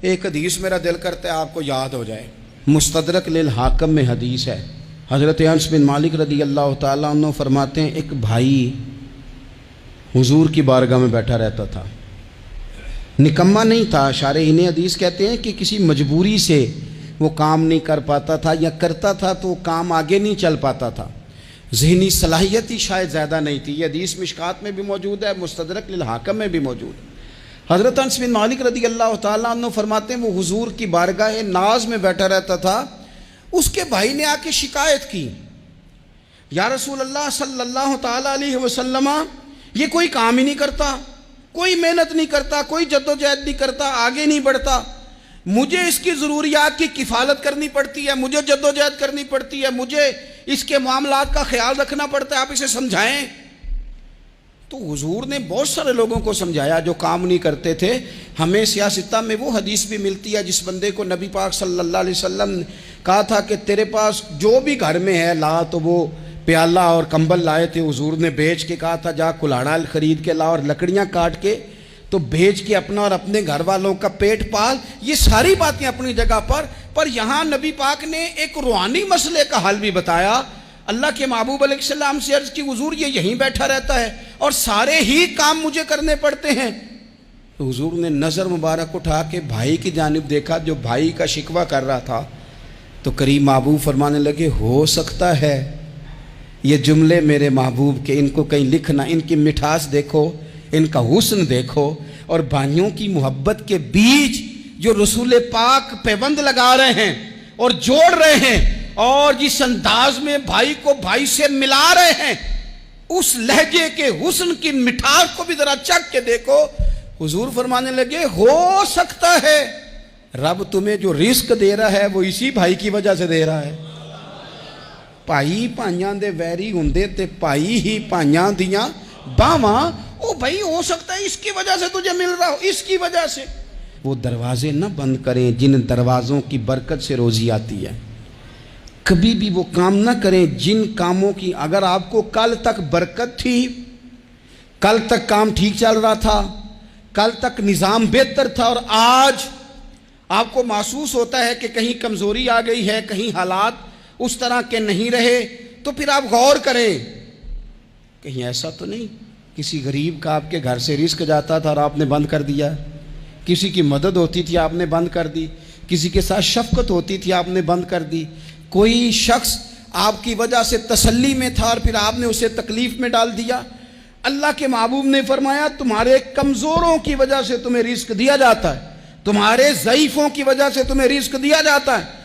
एक हदीस मेरा दिल करता है आपको याद हो जाए। मुस्तदरक लिल हाकिम में हदीस है। हज़रत अनस बिन मालिक रदी अल्लाह तआला अन्हु फरमाते हैं, एक भाई हुजूर की बारगाह में बैठा रहता था। निकम्मा नहीं था, शारहीन हदीस कहते हैं कि किसी मजबूरी से वो काम नहीं कर पाता था, या करता था तो काम आगे नहीं चल पाता था। ज़हनी सलाहियत ही शायद ज़्यादा नहीं थी। ये हदीस मिशकात में भी मौजूद है, मुस्तदरक लिल हाकिम में भी मौजूद है। हज़रत अनस बिन मालिक रदी अल्लाह तआला अन्हु फरमाते हैं, वो हुजूर की बारगाह नाज में बैठा रहता था। उसके भाई ने आके शिकायत की, या रसूल अल्लाह सल्लल्लाहु तआला अलैहि वसल्लम, ये कोई काम ही नहीं करता, कोई मेहनत नहीं करता, कोई जद्दोजहद नहीं करता, आगे नहीं बढ़ता। मुझे इसकी ज़रूरियात की किफ़ालत करनी पड़ती है, मुझे जद्दोजहद करनी पड़ती है, मुझे इसके मामलात का ख्याल रखना पड़ता है, आप इसे समझाएं। तो हुजूर ने बहुत सारे लोगों को समझाया जो काम नहीं करते थे। हमें सियासता में वो हदीस भी मिलती है जिस बंदे को नबी पाक सल्लल्लाहु अलैहि वसल्लम ने कहा था कि तेरे पास जो भी घर में है ला, तो वो प्याला और कंबल लाए थे, हुजूर ने बेच के कहा था जा कुल्हाड़ा खरीद के ला और लकड़ियाँ काट के तो बेच के अपना और अपने घर वालों का पेट पाल। ये सारी बातें अपनी जगह पर यहाँ नबी पाक ने एक रूहानी मसले का हल भी बताया। अल्लाह के महबूब अलैहिस्सलाम से अर्ज़ की, हुजूर ये यहीं बैठा रहता है और सारे ही काम मुझे करने पड़ते हैं। तो हुजूर ने नज़र मुबारक उठा के भाई की जानिब देखा जो भाई का शिकवा कर रहा था। तो करीम महबूब फरमाने लगे, हो सकता है ये जुमले मेरे महबूब के, इनको कहीं लिखना, इनकी मिठास देखो, इनका हुस्न देखो, और भाइयों की मोहब्बत के बीच जो रसूल पाक पैबंद लगा रहे हैं और जोड़ रहे हैं, और जिस अंदाज में भाई को भाई से मिला रहे हैं, उस लहजे के हुस्न की मिठास को भी जरा चख के देखो। हुजूर फरमाने लगे, हो सकता है रब तुम्हें जो रिस्क दे रहा है वो इसी भाई की वजह से दे रहा है। भाई भाइयों दे वैरी हुंदे ते भाई ही भाइयों दियां बावां। ओ भाई हो सकता है इसकी वजह से तुझे मिल रहा हो, इसकी वजह से। वो दरवाजे न बंद करें जिन दरवाज़ों की बरकत से रोज़ी आती है। कभी भी वो काम ना करें जिन कामों की, अगर आपको कल तक बरकत थी, कल तक काम ठीक चल रहा था, कल तक निज़ाम बेहतर था, और आज आपको महसूस होता है कि कहीं कमज़ोरी आ गई है, कहीं हालात उस तरह के नहीं रहे, तो फिर आप गौर करें कहीं ऐसा तो नहीं किसी गरीब का आपके घर से रिस्क जाता था और आपने बंद कर दिया, किसी की मदद होती थी आपने बंद कर दी, किसी के साथ शफकत होती थी आपने बंद कर दी, कोई शख्स आपकी वजह से तसल्ली में था और फिर आपने उसे तकलीफ में डाल दिया। अल्लाह के महबूब ने फरमाया, तुम्हारे कमज़ोरों की वजह से तुम्हें रिस्क दिया जाता है, तुम्हारे ज़ईफ़ों की वजह से तुम्हें रिस्क दिया जाता है।